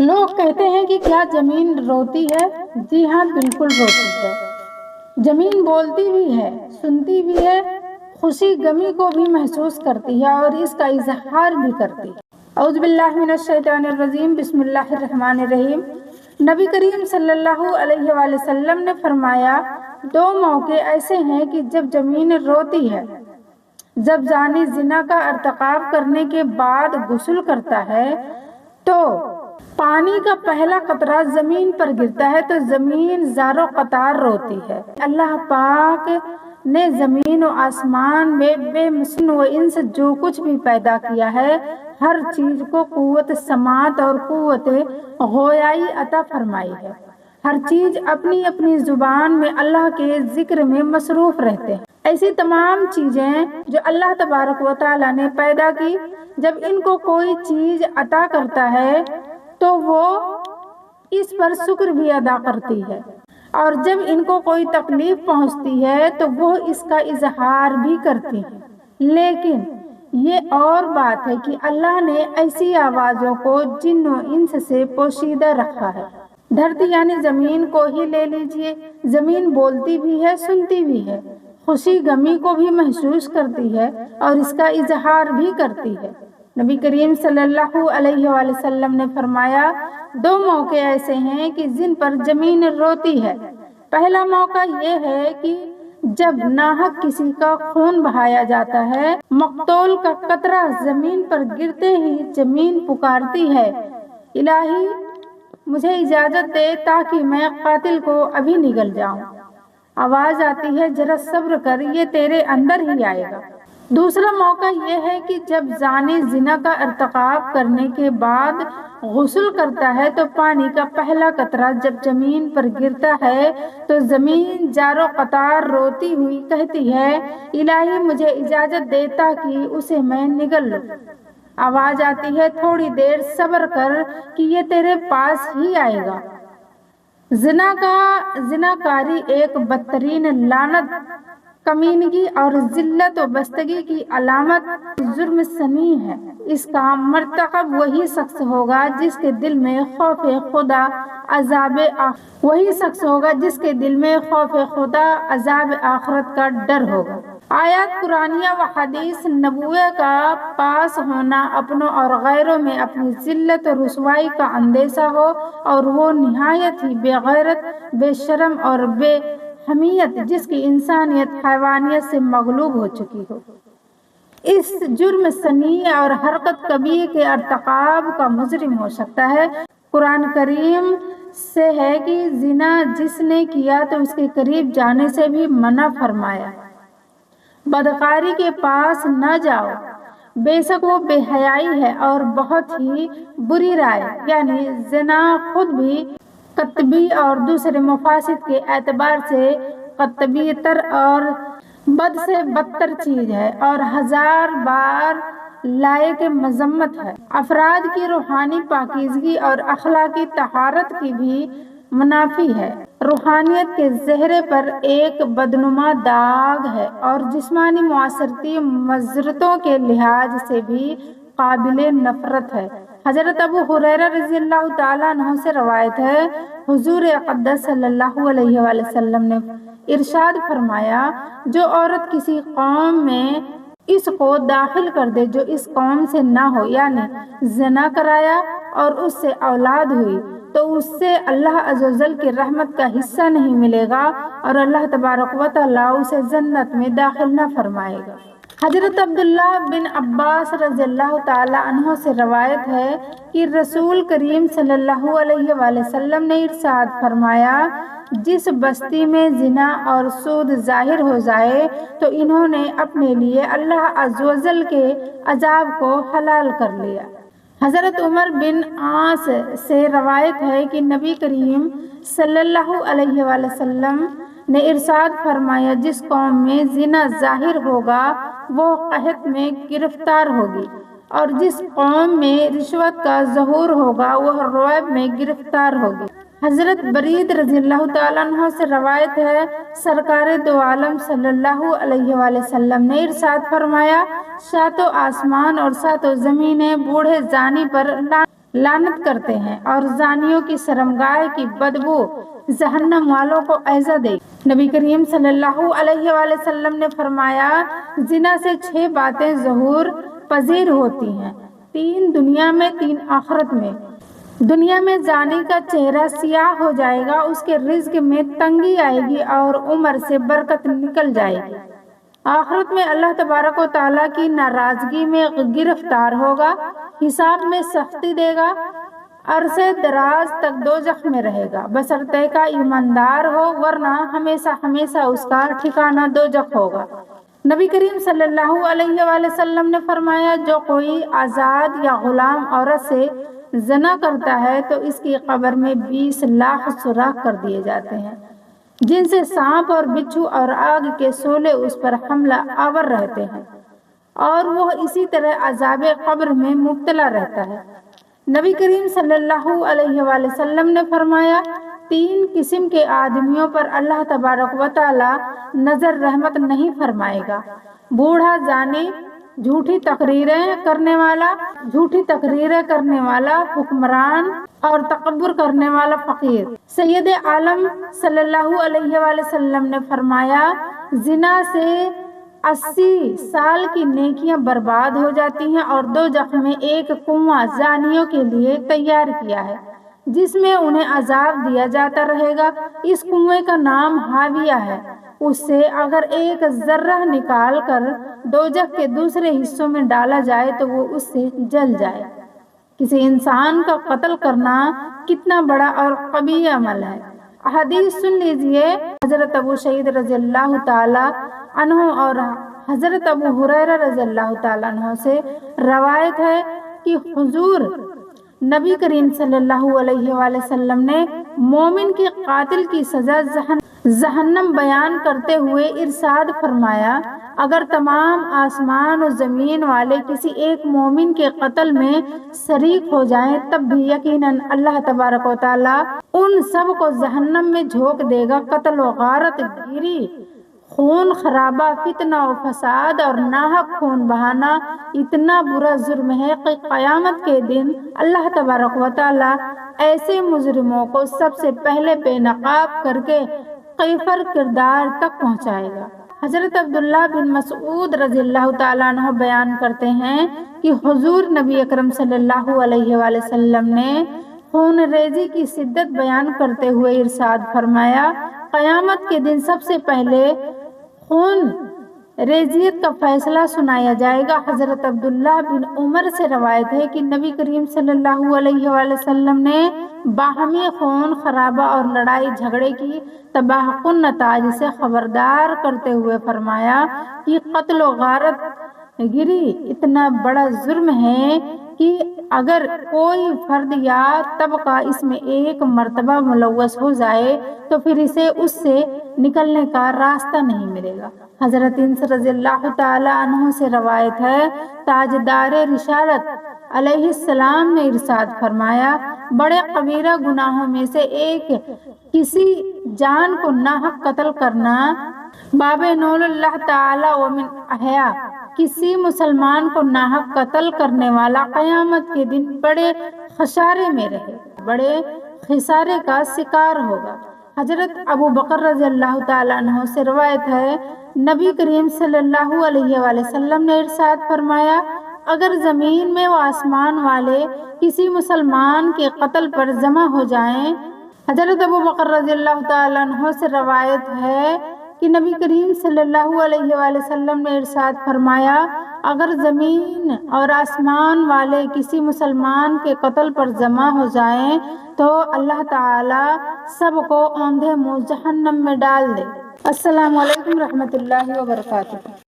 لوگ کہتے ہیں کہ کیا زمین روتی ہے؟ جی ہاں، بالکل روتی ہے۔ زمین بولتی بھی ہے، سنتی بھی ہے، خوشی غمی کو بھی محسوس کرتی ہے اور اس کا اظہار بھی کرتی ہے۔ اعوذ باللہ من الشیطان الرجیم، بسم اللہ الرحمن الرحیم۔ نبی کریم صلی اللہ علیہ وآلہ وسلم نے فرمایا، دو موقع ایسے ہیں کہ جب زمین روتی ہے، جب زانی زنا کا ارتکاب کرنے کے بعد غسل کرتا ہے تو پانی کا پہلا قطرہ زمین پر گرتا ہے تو زمین زاروں قطار روتی ہے۔ اللہ پاک نے زمین و آسمان میں بے مثل و انس جو کچھ بھی پیدا کیا ہے، ہر چیز کو قوت سماعت اور قوت گویائی عطا فرمائی ہے۔ ہر چیز اپنی اپنی زبان میں اللہ کے ذکر میں مصروف رہتے ہیں۔ ایسی تمام چیزیں جو اللہ تبارک و تعالیٰ نے پیدا کی، جب ان کو کوئی چیز عطا کرتا ہے تو وہ اس پر شکر بھی ادا کرتی ہے، اور جب ان کو کوئی تکلیف پہنچتی ہے تو وہ اس کا اظہار بھی کرتی ہے۔ لیکن یہ اور بات ہے کہ اللہ نے ایسی آوازوں کو جن و انس سے پوشیدہ رکھا ہے۔ دھرتی یعنی زمین کو ہی لے لیجئے، زمین بولتی بھی ہے، سنتی بھی ہے، خوشی غمی کو بھی محسوس کرتی ہے اور اس کا اظہار بھی کرتی ہے۔ نبی کریم صلی اللہ علیہ وآلہ وسلم نے فرمایا، دو موقع ایسے ہیں کہ جن پر زمین روتی ہے۔ پہلا موقع یہ ہے کہ جب ناحق کسی کا خون بہایا جاتا ہے، مقتول کا قطرہ زمین پر گرتے ہی زمین پکارتی ہے، الہی مجھے اجازت دے تاکہ میں قاتل کو ابھی نگل جاؤں۔ آواز آتی ہے، ذرا صبر کر، یہ تیرے اندر ہی آئے گا۔ دوسرا موقع یہ ہے کہ جب زانی زنا کا ارتکاب کرنے کے بعد غسل کرتا ہے تو پانی کا پہلا قطرہ جب زمین پر گرتا ہے تو زمین زاروں قطار روتی ہوئی کہتی ہے، الہی مجھے اجازت دے تاکہ اسے میں نگل لوں۔ آواز آتی ہے، تھوڑی دیر صبر کر کہ یہ تیرے پاس ہی آئے گا۔ زناکاری ایک بدترین لعنت، کمینگی اور ذلت و بستگی کی علامت جرم شنیع ہے۔ اس کا مرتکب وہی شخص ہوگا جس کے دل میں خوف خدا عذاب آخرت کا ڈر ہوگا۔ آیات قرآنیہ و حدیث نبویہ کا پاس ہونا، اپنوں اور غیروں میں اپنی ذلت و رسوائی کا اندیشہ ہو اور وہ نہایت ہی بے غیرت، بے شرم اور بے حمیت جس کی انسانیت حیوانیت سے مغلوب ہو چکی ہو، اس جرم شنیع اور حرکت کبیرہ کے ارتکاب کا مجرم ہو سکتا ہے۔ قرآن کریم سے ہے کہ زنا جس نے کیا تو اس کے قریب جانے سے بھی منع فرمایا۔ بدکاری کے پاس نہ جاؤ، بے شک وہ بے حیائی ہے اور بہت ہی بری رائے۔ یعنی زنا خود بھی قطبی اور دوسرے مفاسد کے اعتبار سے قطبی تر اور بد سے بدتر چیز ہے اور ہزار بار لائق مذمت ہے۔ افراد کی روحانی پاکیزگی اور اخلاقی طہارت کی بھی منافی ہے، روحانیت کے چہرے پر ایک بدنما داغ ہے اور جسمانی معاشرتی مضرتوں کے لحاظ سے بھی قابل نفرت ہے۔ حضرت ابو ہریرہ رضی اللہ تعالیٰ عنہ سے روایت ہے، حضور اقدس صلی اللہ علیہ وآلہ وسلم نے ارشاد فرمایا، جو عورت کسی قوم میں اس کو داخل کر دے جو اس قوم سے نہ ہو، یعنی زنا کرایا اور اس سے اولاد ہوئی، تو اس سے اللہ عز و جل کی رحمت کا حصہ نہیں ملے گا اور اللہ تبارک و تعالیٰ اسے جنت میں داخل نہ فرمائے گا۔ حضرت عبداللہ بن عباس رضی اللہ تعالیٰ عنہ سے روایت ہے کہ رسول کریم صلی اللہ علیہ وآلہ وسلم نے ارشاد فرمایا، جس بستی میں زنا اور سود ظاہر ہو جائے تو انہوں نے اپنے لیے اللہ عز و جل کے عذاب کو حلال کر لیا۔ حضرت عمر بن عاص سے روایت ہے کہ نبی کریم صلی اللہ علیہ وآلہ وسلم نے ارشاد فرمایا، جس قوم میں زنا ظاہر ہوگا وہ قحط میں گرفتار ہوگی، اور جس قوم میں رشوت کا ظہور ہوگا وہ رعب میں گرفتار ہوگی۔ حضرت برید رضی اللہ تعالیٰ عنہ سے روایت ہے، سرکار دو عالم صلی اللہ علیہ وآلہ وسلم نے ارشاد فرمایا، ساتوں آسمان اور ساتوں زمینیں بوڑھے زانی پر لعنت کرتے ہیں، اور زانیوں کی شرمگاہ کی بدبو جہنم والوں کو ایذا دے گی۔ نبی کریم صلی اللہ علیہ وآلہ وسلم نے فرمایا، زنا سے 6 باتیں ظہور پذیر ہوتی ہیں، 3 دنیا میں 3 آخرت میں۔ دنیا میں زانی کا چہرہ سیاہ ہو جائے گا، اس کے رزق میں تنگی آئے گی اور عمر سے برکت نکل جائے گی۔ آخرت میں اللہ تبارک و تعالیٰ کی ناراضگی میں گرفتار ہوگا، حساب میں سختی دے گا، عرصے دراز تک دوزخ میں رہے گا، بشرطے کا ایماندار ہو، ورنہ ہمیشہ ہمیشہ اس کا ٹھکانہ دوزخ ہوگا۔ نبی کریم صلی اللہ علیہ وآلہ وسلم نے فرمایا، جو کوئی آزاد یا غلام عورت سے زنا کرتا ہے تو اس کی قبر میں 20 لاکھ سوراخ کر دیے جاتے ہیں، جن سے سانپ اور بچھو اور آگ کے شعلے اس پر حملہ آور رہتے ہیں، اور وہ اسی طرح عذاب قبر میں مبتلا رہتا ہے۔ نبی کریم صلی اللہ علیہ وآلہ وسلم نے فرمایا، 3 قسم کے آدمیوں پر اللہ تبارک و تعالی نظر رحمت نہیں فرمائے گا: بوڑھا زانی، جھوٹی تقریریں کرنے والا حکمران، اور تکبر کرنے والا فقیر۔ سید عالم صلی اللہ علیہ وآلہ وسلم نے فرمایا، زنا سے 80 سال کی نیکیاں برباد ہو جاتی ہیں، اور دوزخ میں ایک کنواں زانیوں کے لیے تیار کیا ہے، جس میں انہیں عذاب دیا جاتا رہے گا۔ اس کنویں کا نام حاویہ ہے۔ اس سے اگر ایک ذرہ نکال کر دوزخ کے دوسرے حصوں میں ڈالا جائے تو وہ اس سے جل جائے۔ کسی انسان کا قتل کرنا کتنا بڑا اور قبیح عمل ہے۔ حدیث سن لیجئے، حضرت ابو سعید رضی اللہ تعالی عنہ اور حضرت ابو ہریرہ رضی اللہ تعالی عنہ سے روایت ہے کہ حضور نبی کریم صلی اللہ علیہ وآلہ وسلم نے مومن کے قاتل کی سزا جہنم بیان کرتے ہوئے ارشاد فرمایا، اگر تمام آسمان و زمین والے کسی ایک مومن کے قتل میں شریک ہو جائیں تب بھی یقیناً اللہ تبارک و تعالیٰ ان سب کو جہنم میں جھونک دے گا۔ قتل و غارت گیری، خون خرابہ، فتنہ و فساد اور ناحق خون بہانا اتنا برا جرم ہے کہ قیامت کے دن اللہ تبارک و تعالیٰ ایسے مجرموں کو سب سے پہلے بے نقاب کر کے قیفر کردار تک پہنچائے گا۔ حضرت عبداللہ بن مسعود رضی اللہ تعالیٰ عنہ بیان کرتے ہیں کہ حضور نبی اکرم صلی اللہ علیہ وآلہ وسلم نے خون ریزی کی شدت بیان کرتے ہوئے ارشاد فرمایا، قیامت کے دن سب سے پہلے خون ریزیت کا فیصلہ سنایا جائے گا۔ حضرت عبداللہ بن عمر سے روایت ہے کہ نبی کریم صلی اللہ علیہ وآلہ وسلم نے باہمی خون خرابہ اور لڑائی جھگڑے کی تباہ کن نتائج سے خبردار کرتے ہوئے فرمایا کہ قتل و غارت گری اتنا بڑا جرم ہے کہ اگر کوئی فرد یا طبقہ اس میں ایک مرتبہ ملوث ہو جائے تو پھر اسے اس سے نکلنے کا راستہ نہیں ملے گا۔ حضرت انس رضی اللہ تعالی عنہ سے روایت ہے، تاجدار رسالت علیہ السلام نے ارشاد فرمایا، بڑے کبیرہ گناہوں میں سے ایک کسی جان کو ناحق قتل کرنا باب نول اللہ تعالی ومن احیا، کسی مسلمان کو ناحق قتل کرنے والا قیامت کے دن بڑے خسارے میں رہے، بڑے خسارے کا شکار ہوگا۔ حضرت ابو بکر رضی اللہ تعالیٰ عنہ سے روایت ہے، نبی کریم صلی اللہ علیہ وآلہ وسلم نے ارشاد فرمایا، اگر زمین میں و آسمان والے کسی مسلمان کے قتل پر جمع ہو جائیں۔ حضرت ابو بکر رضی اللہ تعالیٰ عنہ سے روایت ہے کہ نبی کریم صلی اللہ علیہ وآلہ وسلم نے ارشاد فرمایا، اگر زمین اور آسمان والے کسی مسلمان کے قتل پر جمع ہو جائیں تو اللہ تعالی سب کو اوندھے منہ جہنم میں ڈال دے۔ السلام علیکم رحمۃ اللہ وبرکاتہ۔